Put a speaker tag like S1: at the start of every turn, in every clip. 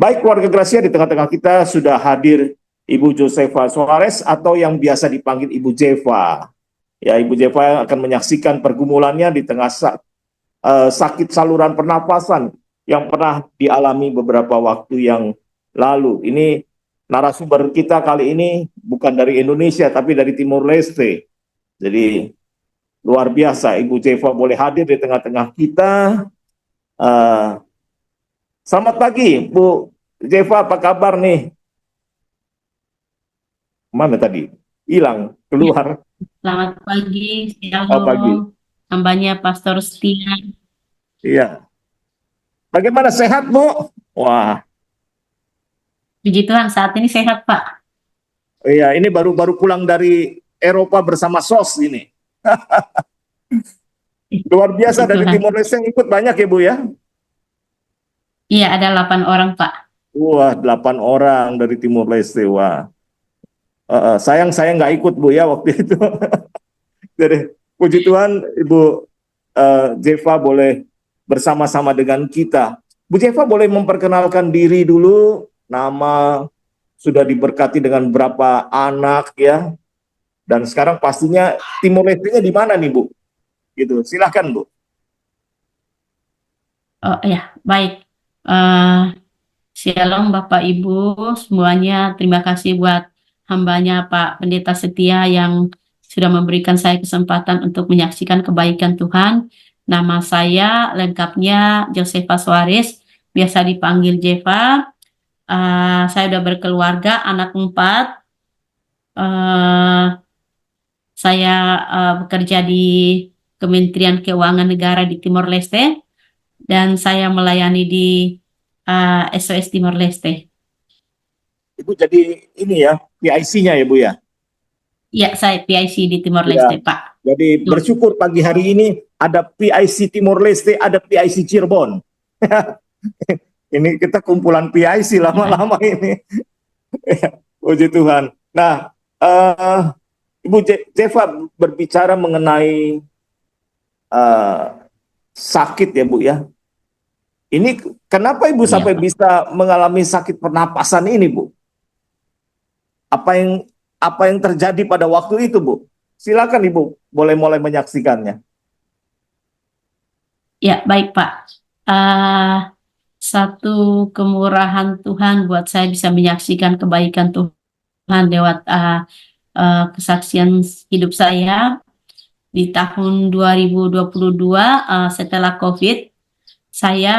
S1: Baik keluarga Gracia, di tengah-tengah kita sudah hadir Ibu Josefa Suarez atau yang biasa dipanggil Ibu Jeva. Ya, Ibu Jeva akan menyaksikan pergumulannya di tengah sakit saluran pernapasan yang pernah dialami beberapa waktu yang lalu. Ini narasumber kita kali ini bukan dari Indonesia tapi dari Timur Leste. Jadi luar biasa Ibu Jeva boleh hadir di tengah-tengah kita. Selamat pagi Bu Jeva, apa kabar nih? Mana tadi? Hilang,
S2: Ya,
S1: keluar.
S2: selamat pagi,
S1: Oh, pagi.
S2: Shalom, hambanya Pastor Setia.
S1: Iya. Bagaimana, sehat Bu? Wah,
S2: Puji Tuhan, saat ini sehat, Pak.
S1: iya, ini baru pulang dari Eropa bersama SOS ini. Luar
S2: Puji
S1: biasa, dari
S2: Tuhan.
S1: Timor Leste yang ikut banyak ya Bu ya?
S2: Iya, ada 8 orang, Pak.
S1: Wah, 8 orang dari Timor Leste. Wah, sayang saya nggak ikut Bu ya waktu itu. Jadi puji Tuhan Ibu Jeva boleh bersama-sama dengan kita. Bu Jeva boleh memperkenalkan diri dulu, nama, sudah diberkati dengan berapa anak ya, dan sekarang pastinya Timor Leste-nya di mana nih Bu? Gitu, silahkan Bu.
S2: Oh ya, baik. Eh, Shalom, Bapak Ibu, semuanya. Terima kasih buat hambanya Pak Pendeta Setia yang sudah memberikan saya kesempatan untuk menyaksikan kebaikan Tuhan. Nama saya lengkapnya Josefa Suarez, biasa dipanggil Jeva. Saya udah berkeluarga, anak 4. eh saya bekerja di Kementerian Keuangan Negara di Timor Leste dan saya melayani di SOS Timor Leste.
S1: Ibu jadi ini ya, PIC-nya ya Bu ya?
S2: Ya, saya PIC di Timor
S1: Ya,
S2: Leste, Pak.
S1: jadi
S2: Tuh.
S1: bersyukur pagi hari ini ada PIC Timor Leste, ada PIC Cirebon. Ini kita kumpulan PIC
S2: Tuhan.
S1: lama-lama ini. Puji Tuhan. Nah, uh, Ibu Jeva berbicara mengenai uh, sakit ya Bu ya. Ini kenapa Ibu
S2: Iya,
S1: sampai
S2: Pak.
S1: bisa mengalami sakit pernapasan ini Bu? Apa yang terjadi pada waktu itu Bu? Silakan Ibu, boleh mulai menyaksikannya.
S2: Ya, baik, Pak. Eh, Satu kemurahan Tuhan buat saya bisa menyaksikan kebaikan Tuhan lewat kesaksian hidup saya di tahun 2022 setelah COVID. Saya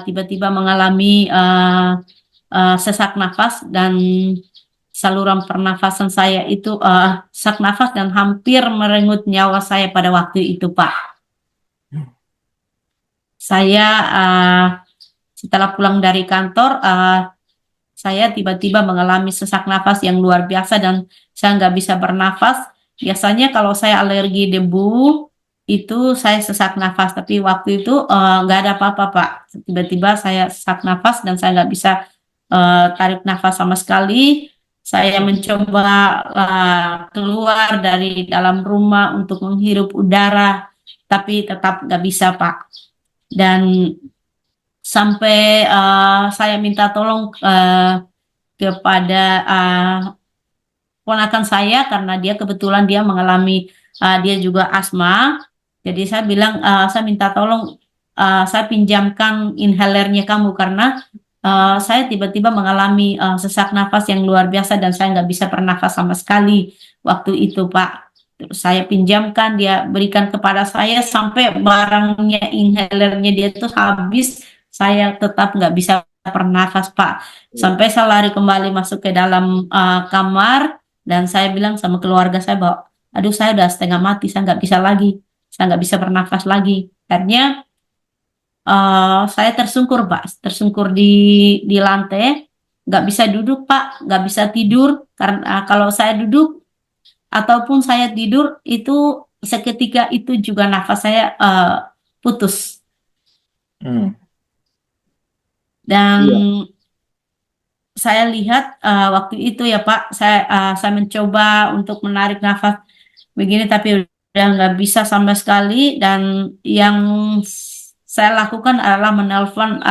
S2: tiba-tiba mengalami sesak nafas dan saluran pernafasan saya itu sesak nafas dan hampir merenggut nyawa saya pada waktu itu, Pak. Saya setelah pulang dari kantor, saya tiba-tiba mengalami sesak nafas yang luar biasa dan saya nggak bisa bernafas. Biasanya kalau saya alergi debu, itu saya sesak nafas, tapi waktu itu nggak ada apa-apa, Pak. Tiba-tiba saya sesak nafas dan saya nggak bisa tarik nafas sama sekali. Saya mencoba keluar dari dalam rumah untuk menghirup udara, tapi tetap nggak bisa, Pak. Dan sampai saya minta tolong kepada ponakan saya karena dia kebetulan dia mengalami dia juga asma. Jadi saya bilang saya minta tolong saya pinjamkan inhalernya kamu karena saya tiba-tiba mengalami sesak nafas yang luar biasa dan saya nggak bisa bernafas sama sekali waktu itu, Pak. Terus saya pinjamkan, dia berikan kepada saya sampai barangnya inhalernya dia itu habis, saya tetap nggak bisa bernafas, Pak. Sampai saya lari kembali masuk ke dalam kamar dan saya bilang sama keluarga saya bahwa, aduh saya udah setengah mati, saya nggak bisa lagi, saya nggak bisa bernafas lagi. Akhirnya saya tersungkur, Pak, tersungkur di lantai, nggak bisa duduk, Pak, nggak bisa tidur karena kalau saya duduk ataupun saya tidur itu seketika itu juga nafas saya putus.
S1: Hmm.
S2: Dan
S1: Iya.
S2: saya lihat waktu itu ya Pak, saya mencoba untuk menarik nafas begini tapi udah nggak bisa sama sekali dan yang saya lakukan adalah menelpon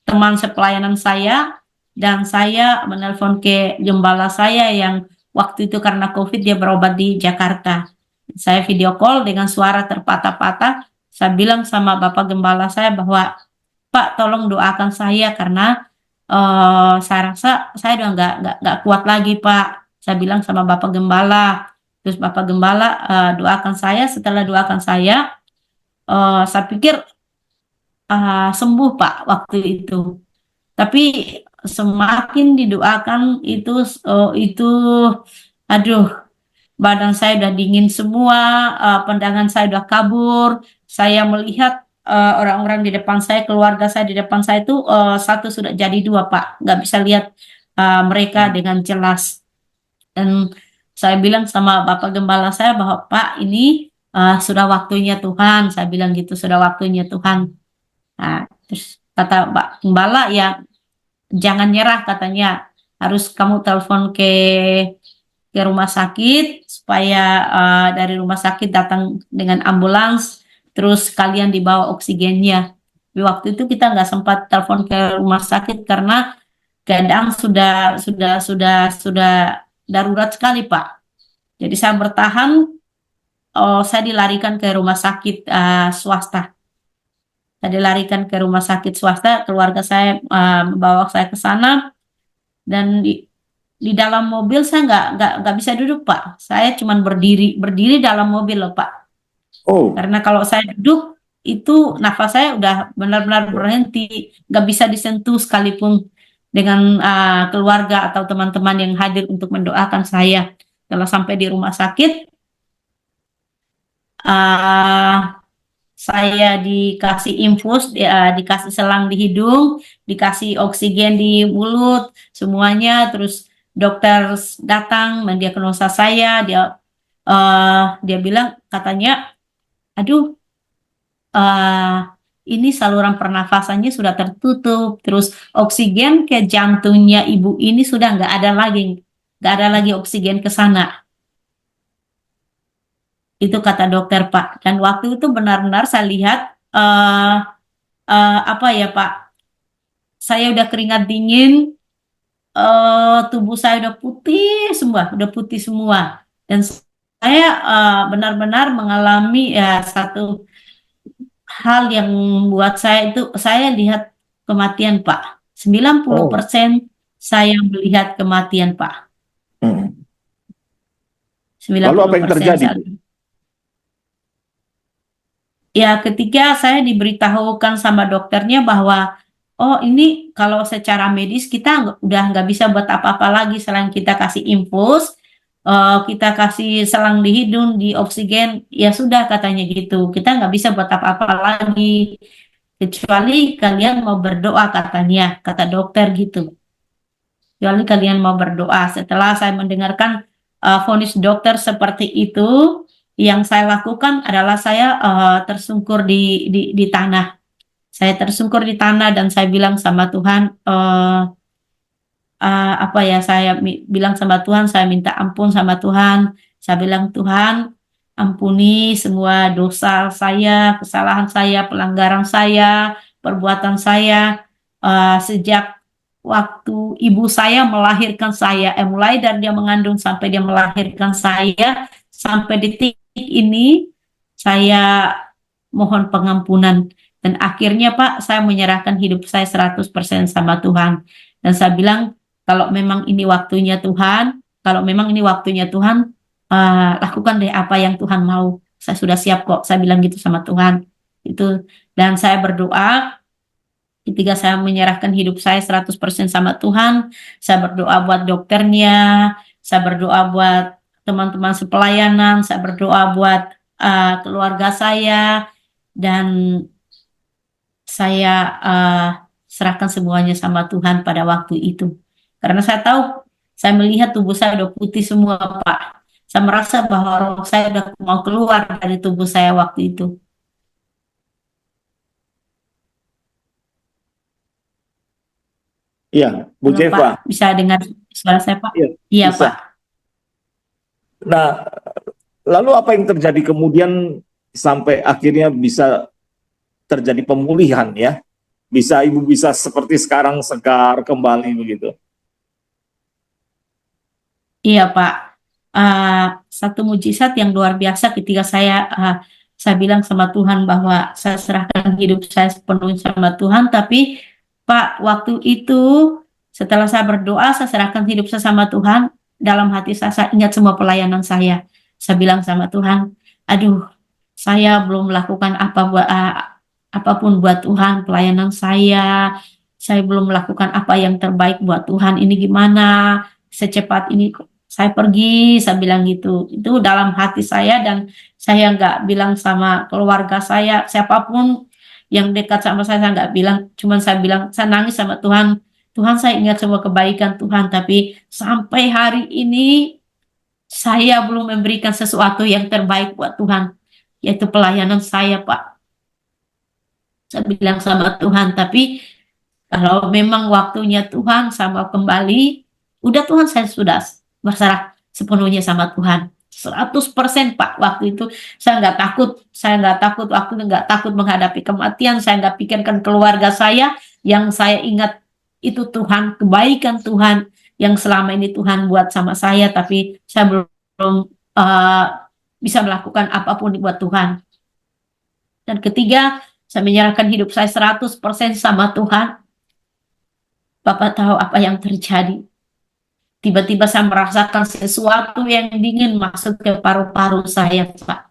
S2: teman sepelayanan saya, dan saya menelpon ke gembala saya yang waktu itu karena COVID dia berobat di Jakarta. Saya video call dengan suara terpatah-patah. Saya bilang sama Bapak Gembala saya bahwa, Pak, tolong doakan saya karena saya rasa saya udah nggak kuat lagi, Pak. Saya bilang sama Bapak Gembala. Terus Bapak Gembala doakan saya. Setelah doakan saya pikir sembuh, Pak, waktu itu. Tapi semakin didoakan itu, aduh, badan saya udah dingin semua, pandangan saya udah kabur. Saya melihat orang-orang di depan saya, keluarga saya di depan saya itu satu sudah jadi dua, Pak. Nggak bisa lihat mereka dengan jelas. Dan saya bilang sama Bapak Gembala saya bahwa, Pak, ini sudah waktunya Tuhan. Saya bilang gitu, sudah waktunya Tuhan. Nah, terus kata Pak Gembala, ya jangan nyerah katanya. Harus kamu telepon ke rumah sakit supaya dari rumah sakit datang dengan ambulans, terus kalian dibawa oksigennya. Tapi waktu itu kita nggak sempat telepon ke rumah sakit karena keadaan sudah darurat sekali, Pak. Jadi saya bertahan, saya dilarikan ke rumah sakit swasta. Saya dilarikan ke rumah sakit swasta, keluarga saya membawa saya ke sana, dan di dalam mobil saya nggak bisa duduk, Pak. Saya cuma berdiri dalam mobil loh, Pak.
S1: Oh,
S2: Karena kalau saya duduk itu nafas saya udah benar-benar berhenti, nggak bisa disentuh sekalipun dengan keluarga atau teman-teman yang hadir untuk mendoakan saya. Setelah sampai di rumah sakit, ah, saya dikasih infus, dikasih selang di hidung, dikasih oksigen di mulut, semuanya. Terus dokter datang mendiagnosa saya. Dia bilang katanya, aduh, eh, ini saluran pernafasannya sudah tertutup. Terus oksigen ke jantungnya ibu ini sudah nggak ada lagi oksigen ke sana. Itu kata dokter, Pak. Dan waktu itu benar-benar saya lihat eh apa ya, Pak? Saya udah keringat dingin, tubuh saya udah putih semua, udah putih semua. Dan saya benar-benar mengalami ya satu hal yang membuat saya itu, saya lihat kematian, Pak. sembilan puluh
S1: oh.
S2: persen saya melihat kematian, Pak.
S1: Hmm.
S2: sembilan
S1: Lalu
S2: puluh
S1: apa yang
S2: persen
S1: terjadi,
S2: saya.
S1: Bu?
S2: Ya, ketika saya diberitahukan sama dokternya bahwa, oh, ini kalau secara medis kita udah nggak bisa buat apa-apa lagi selain kita kasih infus, kita kasih selang di hidung, di oksigen, ya sudah katanya gitu. Kita nggak bisa buat apa-apa lagi kecuali kalian mau berdoa katanya, kata dokter gitu. Kecuali kalian mau berdoa. Setelah saya mendengarkan vonis dokter seperti itu, yang saya lakukan adalah saya tersungkur di tanah. Saya tersungkur di tanah dan saya bilang sama Tuhan, apa ya, saya bilang sama Tuhan, saya minta ampun sama Tuhan. Saya bilang, Tuhan, ampuni semua dosa saya, kesalahan saya, pelanggaran saya, perbuatan saya, sejak waktu ibu saya melahirkan saya, mulai dari dia mengandung sampai dia melahirkan saya, sampai detik ini, saya mohon pengampunan. Dan akhirnya, Pak, saya menyerahkan hidup saya 100% sama Tuhan. Dan saya bilang, kalau memang ini waktunya Tuhan, kalau memang ini waktunya Tuhan, lakukan deh apa yang Tuhan mau. Saya sudah siap kok, saya bilang gitu sama Tuhan. Itu. Dan saya berdoa, ketika saya menyerahkan hidup saya 100% sama Tuhan, saya berdoa buat dokternya, saya berdoa buat teman-teman sepelayanan, saya berdoa buat keluarga saya, dan saya serahkan semuanya sama Tuhan pada waktu itu. Karena saya tahu, saya melihat tubuh saya udah putih semua, Pak. Saya merasa bahwa roh saya udah mau keluar dari tubuh saya waktu itu.
S1: Iya, Bu
S2: Halo, Pak,
S1: Jeva.
S2: bisa dengar suara saya, Pak?
S1: Iya,
S2: Iya,
S1: bisa.
S2: Pak.
S1: Nah, lalu apa yang terjadi kemudian sampai akhirnya bisa terjadi pemulihan ya? ibu bisa seperti sekarang segar kembali begitu.
S2: Iya Pak. Satu mujizat yang luar biasa ketika saya bilang sama Tuhan bahwa saya serahkan hidup saya sepenuhnya sama Tuhan, tapi Pak, waktu itu setelah saya berdoa, saya serahkan hidup saya sama Tuhan, dalam hati saya ingat semua pelayanan saya. Saya bilang sama Tuhan, aduh, saya belum melakukan apapun buat Tuhan, pelayanan saya belum melakukan apa yang terbaik buat Tuhan, ini gimana? Secepat ini saya pergi, saya bilang gitu. Itu dalam hati saya, dan saya nggak bilang sama keluarga saya, siapapun yang dekat sama saya nggak bilang. Cuman saya bilang, saya nangis sama Tuhan. Tuhan, saya ingat semua kebaikan Tuhan, tapi sampai hari ini saya belum memberikan sesuatu yang terbaik buat Tuhan, yaitu pelayanan saya, Pak. Saya bilang sama Tuhan, tapi kalau memang waktunya Tuhan sama kembali, udah Tuhan, saya sudah berserah sepenuhnya sama Tuhan. 100% Pak, waktu itu saya nggak takut, waktu itu nggak takut menghadapi kematian, saya nggak pikirkan keluarga saya, yang saya ingat itu Tuhan, kebaikan Tuhan yang selama ini Tuhan buat sama saya, tapi saya belum eh, bisa melakukan apapun buat Tuhan. Dan ketiga, saya menyerahkan hidup saya 100% sama Tuhan. Bapak tahu apa yang terjadi. Tiba-tiba saya merasakan sesuatu yang dingin masuk ke paru-paru saya, Pak.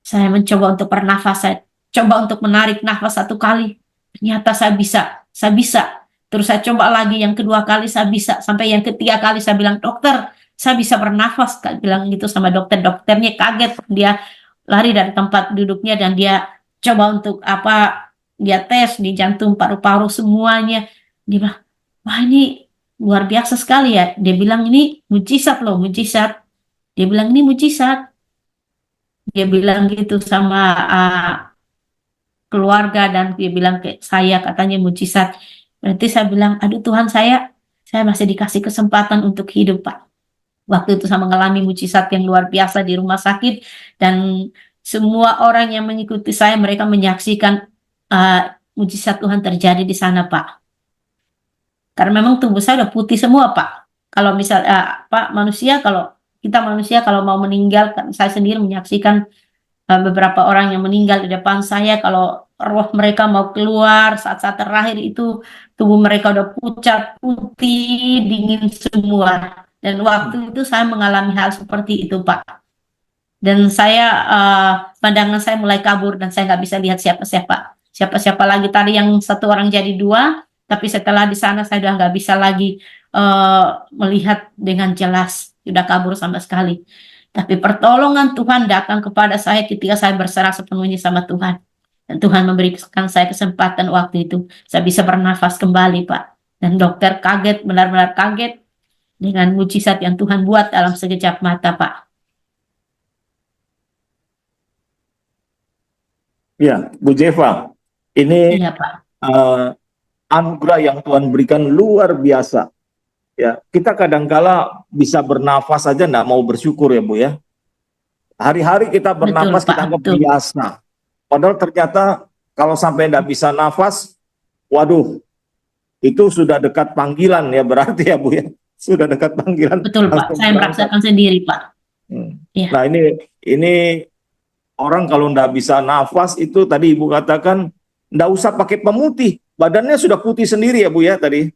S2: Saya mencoba untuk bernafas, saya coba untuk menarik nafas 1 kali. Ternyata saya bisa, saya bisa. Terus saya coba lagi, yang kedua kali saya bisa. Sampai yang ketiga kali saya bilang, dokter, saya bisa bernafas. Saya bilang gitu sama dokter. Dokternya kaget, dia lari dari tempat duduknya dan dia coba untuk dia tes di jantung, paru-paru, semuanya. Dia bilang, wah ini luar biasa sekali ya. Dia bilang ini mujizat loh, mujizat. Dia bilang ini mujizat. Dia bilang gitu sama keluarga, dan dia bilang ke saya katanya mujizat. Berarti saya bilang, aduh Tuhan, saya masih dikasih kesempatan untuk hidup, Pak. Waktu itu saya mengalami mujizat yang luar biasa di rumah sakit, dan semua orang yang mengikuti saya, mereka menyaksikan uh, mujizat Tuhan terjadi di sana, Pak. Karena memang tubuh saya udah putih semua, Pak. Kalau misal Pak, kita manusia kalau mau meninggal, kan saya sendiri menyaksikan beberapa orang yang meninggal di depan saya, kalau roh mereka mau keluar saat-saat terakhir itu, tubuh mereka udah pucat putih dingin semua, dan waktu itu saya mengalami hal seperti itu, Pak. Dan pandangan saya mulai kabur, dan saya nggak bisa lihat siapa-siapa lagi. Tadi yang satu orang jadi dua, tapi setelah di sana saya udah nggak bisa lagi melihat dengan jelas, sudah kabur sama sekali. Tapi pertolongan Tuhan datang kepada saya ketika saya berserah sepenuhnya sama Tuhan. Dan Tuhan memberikan saya kesempatan waktu itu. Saya bisa bernafas kembali, Pak. Dan dokter kaget, benar-benar kaget dengan mujizat yang Tuhan buat dalam sekejap mata, Pak.
S1: Ya, Bu Jeva, ini
S2: Iya, Pak.
S1: anugerah yang Tuhan berikan luar biasa. Ya, kita kadangkala bisa bernafas saja nggak mau bersyukur ya Bu ya. Hari-hari kita
S2: Betul,
S1: bernafas
S2: Pak.
S1: kita anggap
S2: Betul.
S1: biasa. Padahal ternyata kalau sampai nggak bisa nafas, waduh, itu sudah dekat panggilan ya berarti ya Bu ya. Sudah dekat panggilan
S2: Betul, Pak.
S1: langsung
S2: Saya
S1: berangkat.
S2: merasakan sendiri, Pak. Iya.
S1: Nah ini orang kalau nggak bisa nafas itu tadi Ibu katakan nggak usah pakai pemutih, badannya sudah putih sendiri ya Bu ya tadi.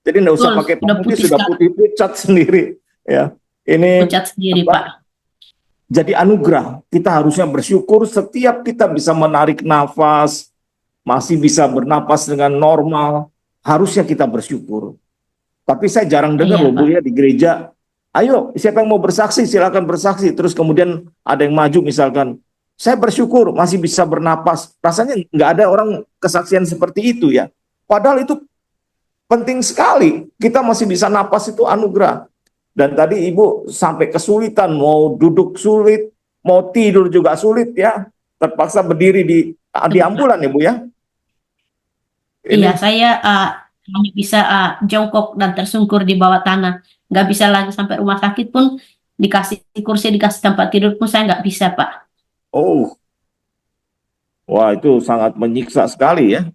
S1: Jadi nggak usah
S2: Betul,
S1: pakai
S2: sudah
S1: pemutih,
S2: putih
S1: sudah
S2: sekali.
S1: putih pucat sendiri ya. Ini
S2: Pucat sendiri,
S1: apa?
S2: Pak.
S1: Jadi anugerah. Kita harusnya bersyukur setiap kita bisa menarik nafas, masih bisa bernapas dengan normal. Harusnya kita bersyukur. Tapi saya jarang dengar
S2: Iya,
S1: loh Bu
S2: Pak.
S1: ya di gereja. Ayo, siapa yang mau bersaksi silakan bersaksi. Terus kemudian ada yang maju misalkan, saya bersyukur masih bisa bernapas. Rasanya nggak ada orang kesaksian seperti itu ya. Padahal itu penting sekali. Kita masih bisa napas, itu anugerah. Dan tadi Ibu sampai kesulitan, mau duduk sulit, mau tidur juga sulit ya. Terpaksa berdiri di
S2: Betul, Pak.
S1: ambulan ya Bu ya.
S2: Iya,
S1: Ini
S2: saya hanya bisa jongkok dan tersungkur di bawah tanah. Nggak bisa lagi sampai rumah sakit pun, dikasih kursi, dikasih tempat tidur pun saya nggak bisa, Pak.
S1: oh, wah itu sangat menyiksa sekali ya.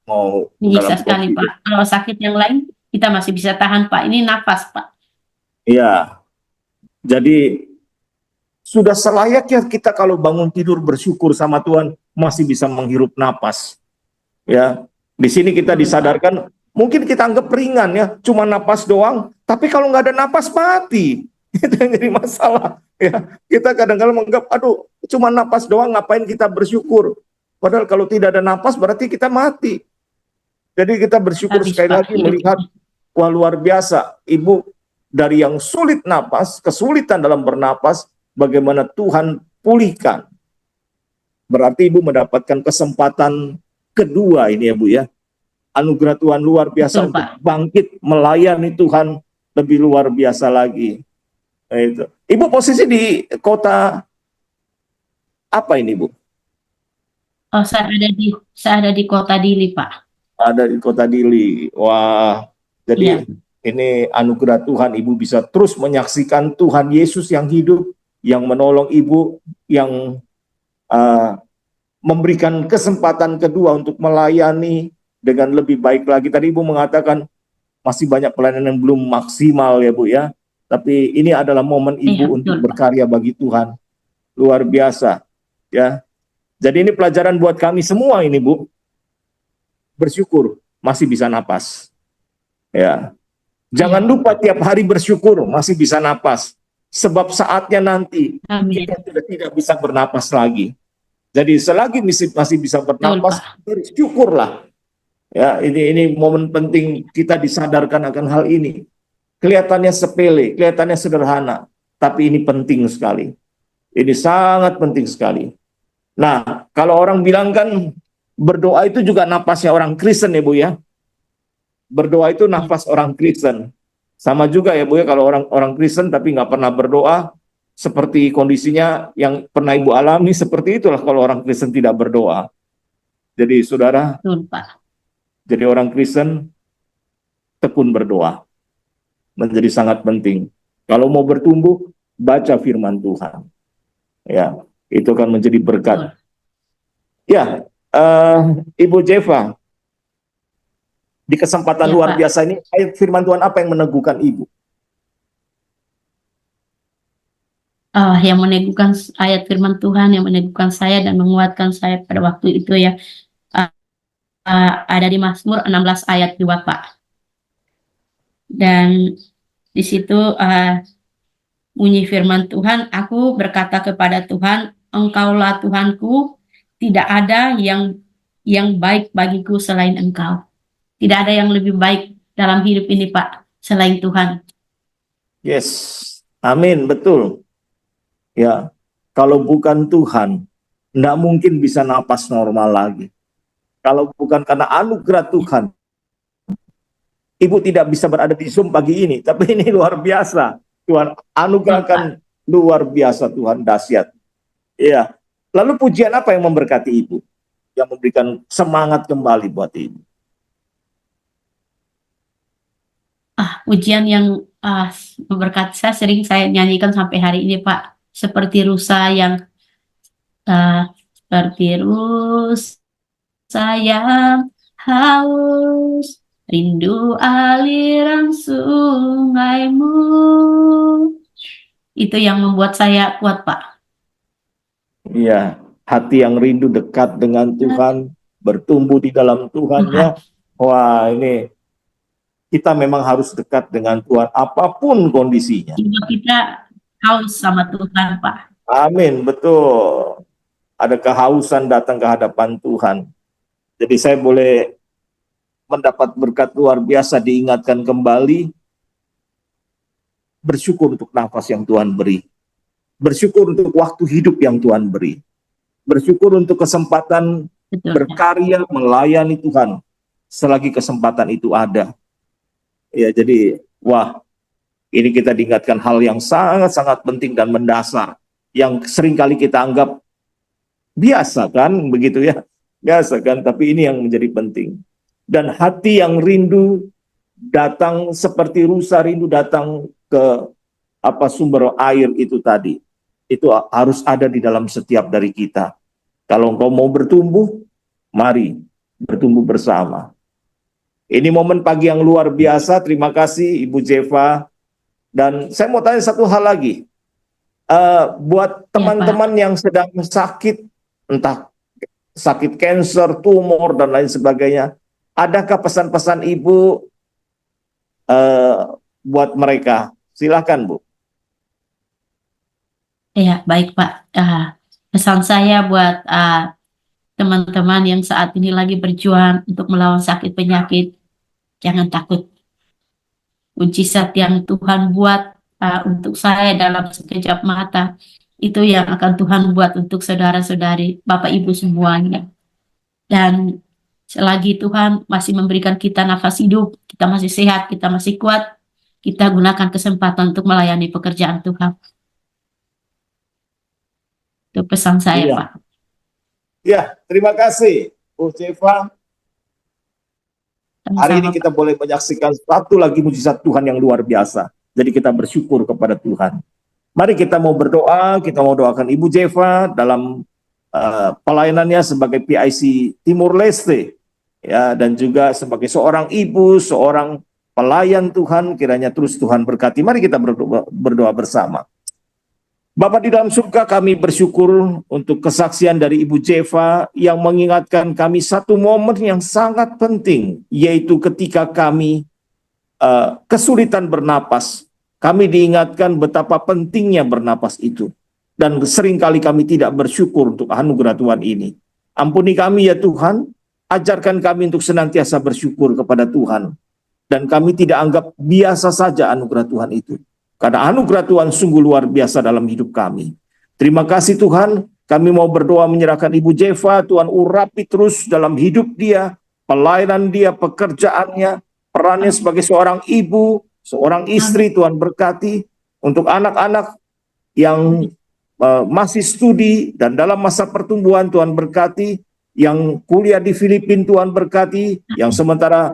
S1: mau
S2: Menyiksa
S1: dalam
S2: sekali,
S1: kondisi.
S2: Pak. Kalau sakit yang lain, kita masih bisa tahan, Pak. Ini nafas, Pak.
S1: Iya, jadi sudah selayaknya kita kalau bangun tidur bersyukur sama Tuhan masih bisa menghirup napas. Ya, di sini kita
S2: Betul, Pak.
S1: disadarkan mungkin kita anggap ringan ya, cuma napas doang. Tapi kalau nggak ada napas mati, itu yang jadi masalah. Ya, kita kadang-kadang menganggap, aduh, cuma napas doang, ngapain kita bersyukur? Padahal kalau tidak ada napas berarti kita mati. Jadi kita bersyukur
S2: Habis,
S1: sekali
S2: Pak,
S1: lagi
S2: hidup.
S1: melihat, wah luar biasa, Ibu dari yang sulit napas, kesulitan dalam bernapas, bagaimana Tuhan pulihkan. Berarti Ibu mendapatkan kesempatan kedua ini ya Bu ya. Anugerah Tuhan luar biasa
S2: Betul,
S1: untuk
S2: Pak.
S1: bangkit melayani Tuhan lebih luar biasa lagi. Nah, itu. Ibu posisi di kota apa ini Bu?
S2: Oh, saya ada di kota Dili, Pak.
S1: Ada di kota Dili. Wah,
S2: Iya,
S1: jadi ini anugerah Tuhan, Ibu bisa terus menyaksikan Tuhan Yesus yang hidup, yang menolong Ibu, yang uh, memberikan kesempatan kedua untuk melayani dengan lebih baik lagi. Tadi Ibu mengatakan masih banyak pelayanan yang belum maksimal ya Bu ya. Tapi ini adalah momen
S2: iya,
S1: Ibu untuk
S2: betul, Pak.
S1: berkarya bagi Tuhan. Luar biasa ya. Jadi ini pelajaran buat kami semua ini Bu. Bersyukur masih bisa napas. Ya. Jangan
S2: Iya,
S1: lupa tiap hari bersyukur masih bisa napas. Sebab saatnya nanti
S2: amin.
S1: kita sudah tidak bisa bernapas lagi. Jadi selagi masih bisa
S2: Betul,
S1: bernapas,
S2: Pak.
S1: bersyukurlah. Ya, ini momen penting kita disadarkan akan hal ini. Kelihatannya sepele, kelihatannya sederhana, tapi ini penting sekali. Ini sangat penting sekali. Nah, kalau orang bilang kan berdoa itu juga napasnya orang Kristen ya Bu ya. Berdoa itu
S2: Iya,
S1: nafas orang Kristen. Sama juga ya Bu ya, kalau orang Kristen tapi nggak pernah berdoa, seperti kondisinya yang pernah Ibu alami, seperti itulah kalau orang Kristen tidak berdoa. Jadi saudara,
S2: betul, Pak.
S1: jadi orang Kristen tekun berdoa. Menjadi sangat penting. Kalau mau bertumbuh, baca firman Tuhan. Ya, itu akan menjadi berkat.
S2: Betul.
S1: Ya, Ibu Jeva, di kesempatan
S2: Iya,
S1: luar
S2: Pak.
S1: biasa ini, ayat firman Tuhan apa yang meneguhkan Ibu?
S2: Yang meneguhkan ayat firman Tuhan yang meneguhkan saya dan menguatkan saya pada waktu itu ya, uh, ada di Mazmur 16 ayat 2, Pak. Dan di situ bunyi firman Tuhan, aku berkata kepada Tuhan, Engkaulah Tuhanku, tidak ada yang baik bagiku selain Engkau. Tidak ada yang lebih baik dalam hidup ini, Pak, selain Tuhan.
S1: Yes, amin, betul. Ya, kalau bukan Tuhan, tidak mungkin bisa napas normal lagi. Kalau bukan karena anugerah Tuhan, Ibu tidak bisa berada di Zoom pagi ini. Tapi ini luar biasa. Tuhan
S2: Betul, Pak.
S1: anugerahkan luar biasa, Tuhan dahsyat. Iya. Lalu pujian apa yang memberkati Ibu? Yang memberikan semangat kembali buat Ibu?
S2: Ujian yang memberkati saya sering saya nyanyikan sampai hari ini, Pak. Seperti rusa yang seperti rusa yang haus, rindu aliran sungaimu. Itu yang membuat saya kuat, Pak.
S1: Iya. Hati yang rindu dekat dengan Tuhan, bertumbuh di dalam Tuhan
S2: Tuhan,
S1: ya. Wah, ini kita memang harus dekat dengan Tuhan apapun kondisinya.
S2: jiwa kita haus sama Tuhan, Pak.
S1: Amin, betul. Ada kehausan datang ke hadapan Tuhan. Jadi saya boleh mendapat berkat luar biasa, diingatkan kembali, bersyukur untuk nafas yang Tuhan beri. Bersyukur untuk waktu hidup yang Tuhan beri. Bersyukur untuk kesempatan
S2: Betul, Pak.
S1: berkarya, melayani Tuhan. Selagi kesempatan itu ada. Ya, jadi, wah, ini kita diingatkan hal yang sangat-sangat penting dan mendasar. Yang seringkali kita anggap biasa kan, begitu ya. Biasa kan, tapi ini yang menjadi penting. Dan hati yang rindu datang seperti rusa rindu datang ke sumber air itu tadi. Itu harus ada di dalam setiap dari kita. Kalau engkau mau bertumbuh, mari bertumbuh bersama. Ini momen pagi yang luar biasa. Terima kasih Ibu Jeva. Dan saya mau tanya satu hal lagi. Buat
S2: Ya, Pak.
S1: teman-teman yang sedang sakit, entah sakit kanker, tumor, dan lain sebagainya, adakah pesan-pesan Ibu buat mereka? Silakan, Bu.
S2: Ya, baik, Pak. Pesan saya buat teman-teman yang saat ini lagi berjuang untuk melawan sakit penyakit, jangan takut. Mujizat yang Tuhan buat untuk saya dalam sekejap mata, itu yang akan Tuhan buat untuk saudara-saudari, Bapak Ibu semuanya. Dan selagi Tuhan masih memberikan kita nafas hidup, kita masih sehat, kita masih kuat, kita gunakan kesempatan untuk melayani pekerjaan Tuhan. Itu pesan saya,
S1: Iya.
S2: Pak.
S1: Ya, terima kasih, Bu Jeva. Hari ini
S2: Sama-sama,
S1: kita
S2: Pak.
S1: boleh menyaksikan satu lagi mujizat Tuhan yang luar biasa. Jadi kita bersyukur kepada Tuhan. Mari kita mau berdoa, kita mau doakan Ibu Jeva dalam pelayanannya sebagai PIC Timur Leste, ya, dan juga sebagai seorang ibu, seorang pelayan Tuhan, kiranya terus Tuhan berkati. Mari kita berdoa bersama. Bapa di dalam surga, kami bersyukur untuk kesaksian dari Ibu Jeva yang mengingatkan kami satu momen yang sangat penting, yaitu ketika kami kesulitan bernapas. Kami diingatkan betapa pentingnya bernapas itu. Dan seringkali kami tidak bersyukur untuk anugerah Tuhan ini. Ampuni kami ya Tuhan, ajarkan kami untuk senantiasa bersyukur kepada Tuhan. Dan kami tidak anggap biasa saja anugerah Tuhan itu. Karena anugerah Tuhan sungguh luar biasa dalam hidup kami. Terima kasih Tuhan, kami mau berdoa menyerahkan Ibu Jeva, Tuhan urapi terus dalam hidup dia, pelayanan dia, pekerjaannya, perannya sebagai seorang ibu, seorang istri. Tuhan berkati untuk anak-anak yang masih studi dan dalam masa pertumbuhan. Tuhan berkati yang kuliah di Filipina. Tuhan berkati yang sementara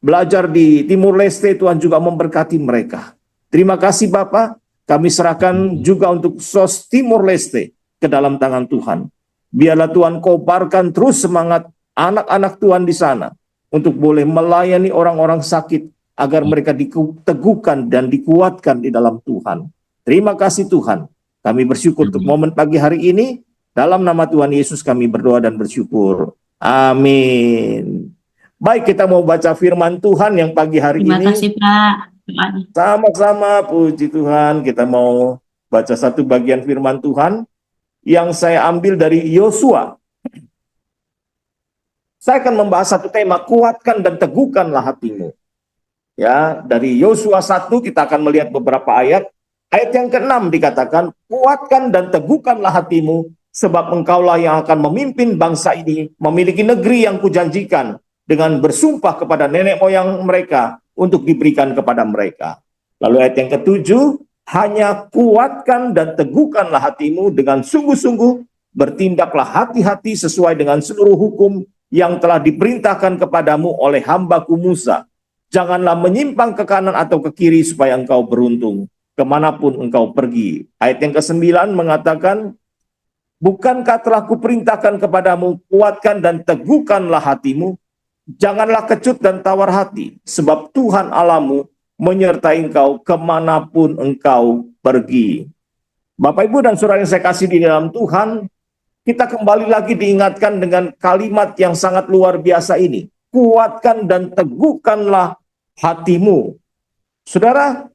S1: belajar di Timur Leste. Tuhan juga memberkati mereka. Terima kasih Bapak. Kami serahkan juga untuk SOS Timur Leste ke dalam tangan Tuhan. Biarlah Tuhan kobarkan terus semangat anak-anak Tuhan di sana untuk boleh melayani orang-orang sakit agar mereka diteguhkan dan dikuatkan di dalam Tuhan. Terima kasih Tuhan. Kami bersyukur untuk momen pagi hari ini. Dalam nama Tuhan Yesus kami berdoa dan bersyukur. Amin. Baik, kita mau baca firman Tuhan yang pagi hari
S2: Terima
S1: ini.
S2: kasih, Pak.
S1: Sama-sama, puji Tuhan. Kita mau baca satu bagian firman Tuhan yang saya ambil dari Yosua. Saya akan membahas satu tema, kuatkan dan teguhkanlah hatimu. Ya, dari Yosua 1 kita akan melihat beberapa ayat. Ayat yang ke-6 dikatakan, kuatkan dan teguhkanlah hatimu, sebab engkaulah yang akan memimpin bangsa ini, memiliki negeri yang kujanjikan, dengan bersumpah kepada nenek moyang mereka, untuk diberikan kepada mereka. Lalu ayat yang ke-7, hanya kuatkan dan teguhkanlah hatimu dengan sungguh-sungguh, bertindaklah hati-hati sesuai dengan seluruh hukum yang telah diperintahkan kepadamu oleh hambaku Musa. Janganlah menyimpang ke kanan atau ke kiri supaya engkau beruntung kemanapun engkau pergi. Ayat yang ke-9 mengatakan, bukankah telah kuperintahkan kepadamu, kuatkan dan teguhkanlah hatimu, janganlah kecut dan tawar hati, sebab Tuhan Allahmu menyertai engkau kemanapun engkau pergi. Bapak, Ibu, dan saudara yang saya kasih di dalam Tuhan, kita kembali lagi diingatkan dengan kalimat yang sangat luar biasa ini. Kuatkan dan teguhkanlah hatimu. Saudara,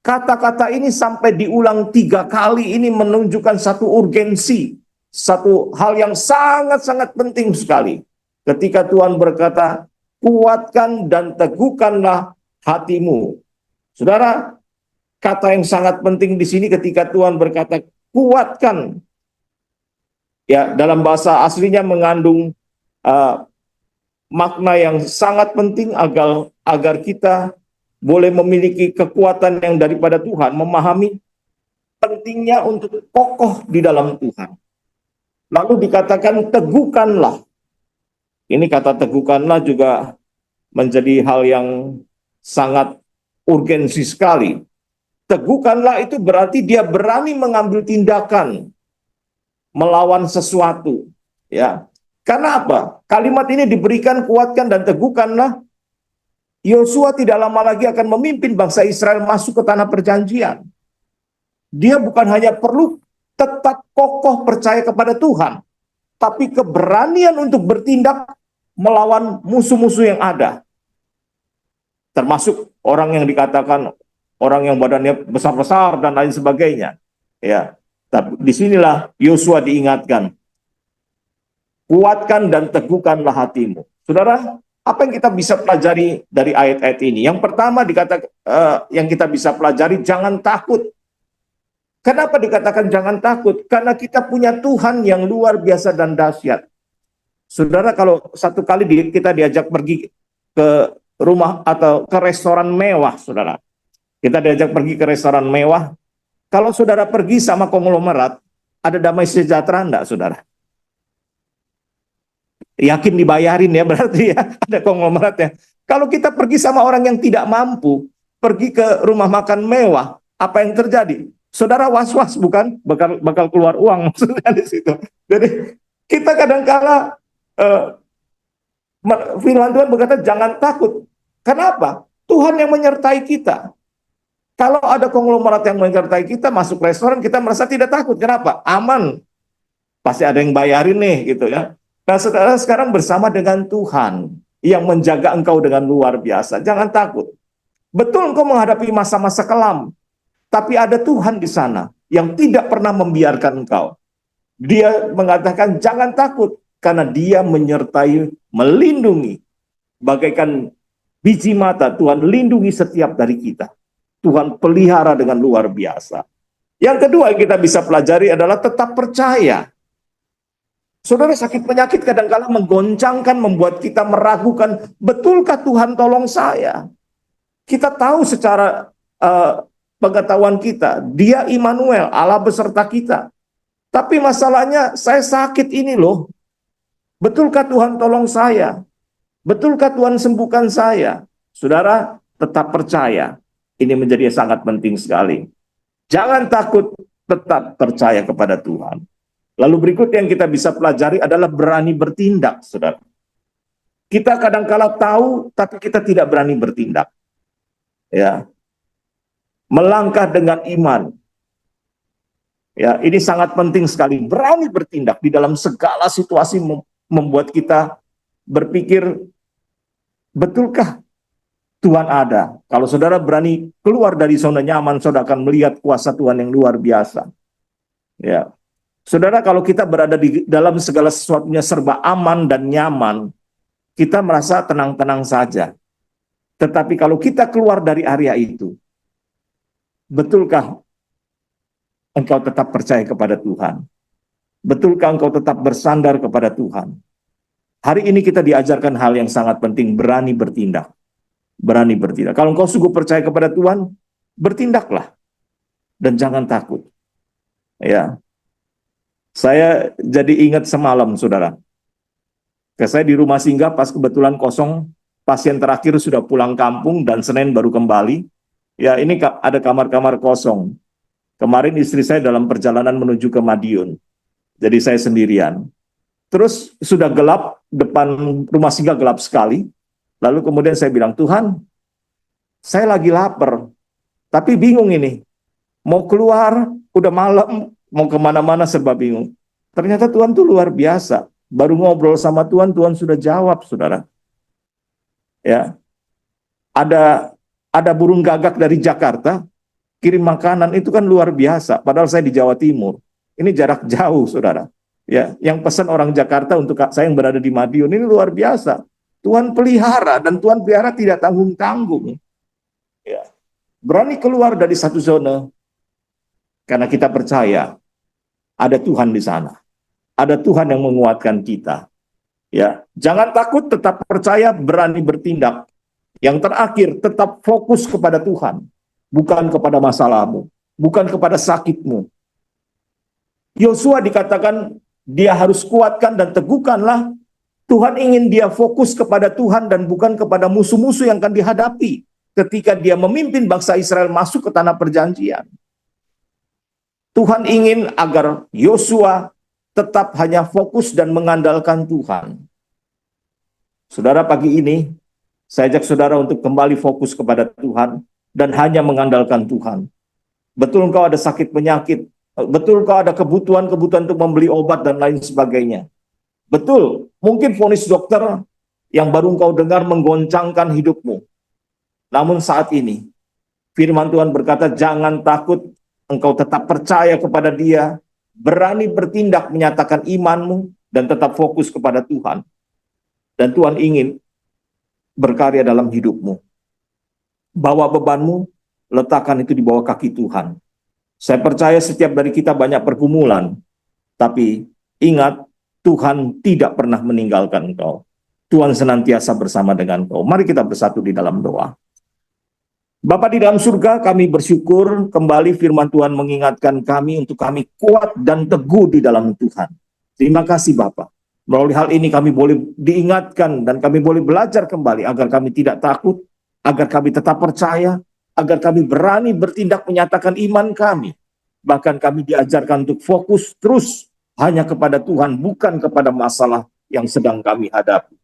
S1: kata-kata ini sampai diulang 3 kali ini menunjukkan satu urgensi, satu hal yang sangat-sangat penting sekali. Ketika Tuhan berkata, kuatkan dan teguhkanlah hatimu. Saudara, kata yang sangat penting di sini ketika Tuhan berkata, kuatkan. Ya, dalam bahasa aslinya mengandung makna yang sangat penting agar kita boleh memiliki kekuatan yang daripada Tuhan, memahami pentingnya untuk kokoh di dalam Tuhan. Lalu dikatakan teguhkanlah. Ini kata teguhkanlah juga menjadi hal yang sangat urgensi sekali. Teguhkanlah itu berarti dia berani mengambil tindakan melawan sesuatu, ya. Karena apa? Kalimat ini diberikan, kuatkan dan teguhkanlah. Yosua tidak lama lagi akan memimpin bangsa Israel masuk ke tanah perjanjian. Dia bukan hanya perlu tetap kokoh percaya kepada Tuhan, tapi keberanian untuk bertindak melawan musuh-musuh yang ada. Termasuk orang yang dikatakan orang yang badannya besar-besar dan lain sebagainya. Ya, tapi disinilah Yosua diingatkan, kuatkan dan teguhkanlah hatimu. Saudara, apa yang kita bisa pelajari dari ayat-ayat ini? Yang pertama yang kita bisa pelajari, jangan takut. Kenapa dikatakan jangan takut? Karena kita punya Tuhan yang luar biasa dan dahsyat. Saudara, kalau satu kali kita diajak pergi ke rumah atau ke restoran mewah, saudara. Kita diajak pergi ke restoran mewah. Kalau saudara pergi sama konglomerat, ada damai sejahtera enggak, saudara? Yakin dibayarin ya, berarti ya, ada konglomerat ya. Kalau kita pergi sama orang yang tidak mampu, pergi ke rumah makan mewah, apa yang terjadi? Saudara was-was, bukan? Bakal keluar uang maksudnya di situ. Jadi kita kadang-kala firman Tuhan berkata jangan takut. Kenapa? Tuhan yang menyertai kita. Kalau ada konglomerat yang menyertai kita masuk restoran, kita merasa tidak takut. Kenapa? Aman. Pasti ada yang bayarin nih gitu ya. Nah, saudara sekarang bersama dengan Tuhan yang menjaga engkau dengan luar biasa. Jangan takut. Betul engkau menghadapi masa-masa kelam, tapi ada Tuhan di sana yang tidak pernah membiarkan engkau. Dia mengatakan jangan takut karena Dia menyertai, melindungi. Bagaikan biji mata, Tuhan lindungi setiap dari kita. Tuhan pelihara dengan luar biasa. Yang kedua yang kita bisa pelajari adalah tetap percaya. Saudara, sakit penyakit kadang-kala menggoncangkan, membuat kita meragukan, betulkah Tuhan tolong saya? Kita tahu secara pengetahuan kita, Dia Immanuel, Allah beserta kita. Tapi masalahnya, saya sakit ini loh. Betulkah Tuhan tolong saya? Betulkah Tuhan sembuhkan saya? Saudara, tetap percaya. Ini menjadi sangat penting sekali. Jangan takut, tetap percaya kepada Tuhan. Lalu berikut yang kita bisa pelajari adalah berani bertindak, saudara. Kita kadang-kala tahu, tapi kita tidak berani bertindak. Ya, melangkah dengan iman. Ya, ini sangat penting sekali. Berani bertindak di dalam segala situasi membuat kita berpikir, betulkah Tuhan ada? Kalau saudara berani keluar dari zona nyaman, saudara akan melihat kuasa Tuhan yang luar biasa. Ya. Saudara, kalau kita berada di dalam segala sesuatunya serba aman dan nyaman, kita merasa tenang-tenang saja. Tetapi kalau kita keluar dari area itu, betulkah engkau tetap percaya kepada Tuhan? Betulkah engkau tetap bersandar kepada Tuhan? Hari ini kita diajarkan hal yang sangat penting, berani bertindak. Berani bertindak. Kalau engkau sungguh percaya kepada Tuhan, bertindaklah. Dan jangan takut. Ya. Saya jadi ingat semalam, saudara. Saya di rumah singgah pas kebetulan kosong, pasien terakhir sudah pulang kampung dan Senin baru kembali. Ya, ini ada kamar-kamar kosong. Kemarin istri saya dalam perjalanan menuju ke Madiun. Jadi saya sendirian. Terus sudah gelap, depan rumah singgah gelap sekali. Lalu kemudian saya bilang, Tuhan, saya lagi lapar, tapi bingung ini. Mau keluar, udah malam, mau kemana-mana serba bingung. Ternyata Tuhan tuh luar biasa. Baru ngobrol sama Tuhan, Tuhan sudah jawab, saudara. Ya, ada burung gagak dari Jakarta kirim makanan, itu kan luar biasa. Padahal saya di Jawa Timur. Ini jarak jauh, saudara. Ya, yang pesan orang Jakarta untuk saya yang berada di Madiun, ini luar biasa. Tuhan pelihara, dan Tuhan pelihara tidak tanggung-tanggung. Ya, berani keluar dari satu zona. Karena kita percaya ada Tuhan di sana. Ada Tuhan yang menguatkan kita. Ya, jangan takut, tetap percaya, berani bertindak. Yang terakhir, tetap fokus kepada Tuhan, bukan kepada masalahmu, bukan kepada sakitmu. Yosua dikatakan dia harus kuatkan dan teguhkanlah. Tuhan ingin dia fokus kepada Tuhan dan bukan kepada musuh-musuh yang akan dihadapi ketika dia memimpin bangsa Israel masuk ke tanah perjanjian. Tuhan ingin agar Yosua tetap hanya fokus dan mengandalkan Tuhan. Saudara, pagi ini saya ajak saudara untuk kembali fokus kepada Tuhan dan hanya mengandalkan Tuhan. Betul engkau ada sakit penyakit, betul engkau ada kebutuhan-kebutuhan untuk membeli obat dan lain sebagainya. Betul, mungkin vonis dokter yang baru engkau dengar menggoncangkan hidupmu. Namun saat ini, firman Tuhan berkata, jangan takut, engkau tetap percaya kepada Dia, berani bertindak menyatakan imanmu, dan tetap fokus kepada Tuhan. Dan Tuhan ingin berkarya dalam hidupmu. Bawa bebanmu, letakkan itu di bawah kaki Tuhan. Saya percaya setiap dari kita banyak pergumulan, tapi ingat, Tuhan tidak pernah meninggalkan engkau. Tuhan senantiasa bersama dengan engkau. Mari kita bersatu di dalam doa. Bapa di dalam surga, kami bersyukur kembali firman Tuhan mengingatkan kami untuk kami kuat dan teguh di dalam Tuhan. Terima kasih Bapa. Melalui hal ini kami boleh diingatkan dan kami boleh belajar kembali agar kami tidak takut, agar kami tetap percaya, agar kami berani bertindak menyatakan iman kami. Bahkan kami diajarkan untuk fokus terus hanya kepada Tuhan, bukan kepada masalah yang sedang kami hadapi.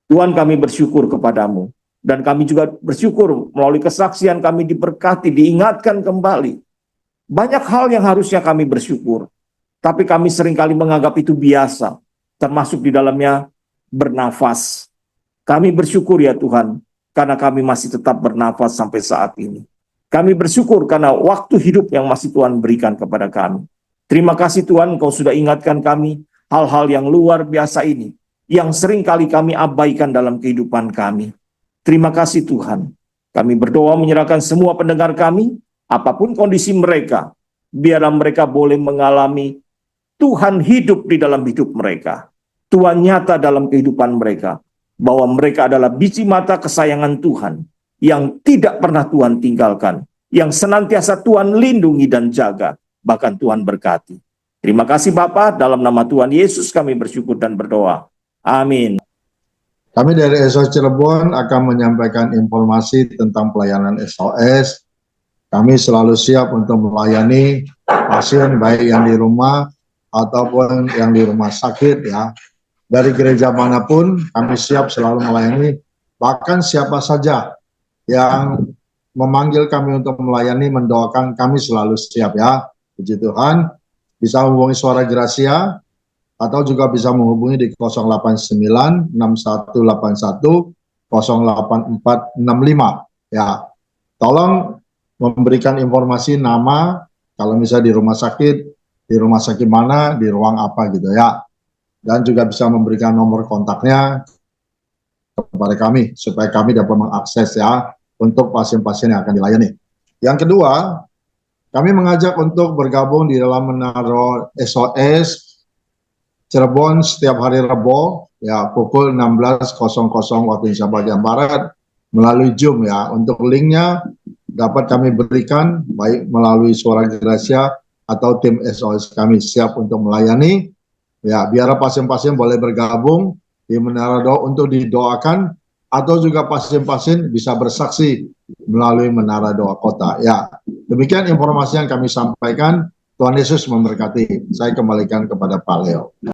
S1: Tuhan, kami bersyukur kepadamu. Dan kami juga bersyukur melalui kesaksian kami diberkati, diingatkan kembali. Banyak hal yang harusnya kami bersyukur, tapi kami seringkali menganggap itu biasa, termasuk di dalamnya bernafas. Kami bersyukur ya Tuhan, karena kami masih tetap bernafas sampai saat ini. Kami bersyukur karena waktu hidup yang masih Tuhan berikan kepada kami. Terima kasih Tuhan, Engkau sudah ingatkan kami hal-hal yang luar biasa ini, yang seringkali kami abaikan dalam kehidupan kami. Terima kasih Tuhan. Kami berdoa menyerahkan semua pendengar kami, apapun kondisi mereka, biarlah mereka boleh mengalami Tuhan hidup di dalam hidup mereka. Tuhan nyata dalam kehidupan mereka, bahwa mereka adalah biji mata kesayangan Tuhan, yang tidak pernah Tuhan tinggalkan, yang senantiasa Tuhan lindungi dan jaga, bahkan Tuhan berkati. Terima kasih Bapa, dalam nama Tuhan Yesus kami bersyukur dan berdoa. Amin.
S3: Kami dari SOS Cirebon akan menyampaikan informasi tentang pelayanan SOS. Kami selalu siap untuk melayani pasien baik yang di rumah ataupun yang di rumah sakit ya. Dari gereja manapun kami siap selalu melayani, bahkan siapa saja yang memanggil kami untuk melayani, mendoakan, kami selalu siap ya. Puji Tuhan. Bisa menghubungi Suara Gracia atau juga bisa menghubungi di 089 6181 08465 ya. Tolong memberikan informasi nama, kalau misalnya di rumah sakit mana, di ruang apa gitu ya. Dan juga bisa memberikan nomor kontaknya kepada kami supaya kami dapat mengakses ya untuk pasien-pasien yang akan dilayani. Yang kedua, kami mengajak untuk bergabung di dalam Menara SOS Cirebon setiap hari Rabu ya pukul 16.00 waktu Indonesia bagian Barat melalui Zoom ya. Untuk linknya dapat kami berikan baik melalui Suara Gracia atau tim SOS kami siap untuk melayani ya. Biar pasien-pasien boleh bergabung di Menara Doa untuk didoakan atau juga pasien-pasien bisa bersaksi melalui Menara Doa Kota ya. Demikian informasi yang kami sampaikan. Tuhan Yesus memberkati. Saya kembalikan kepada Pak Leo.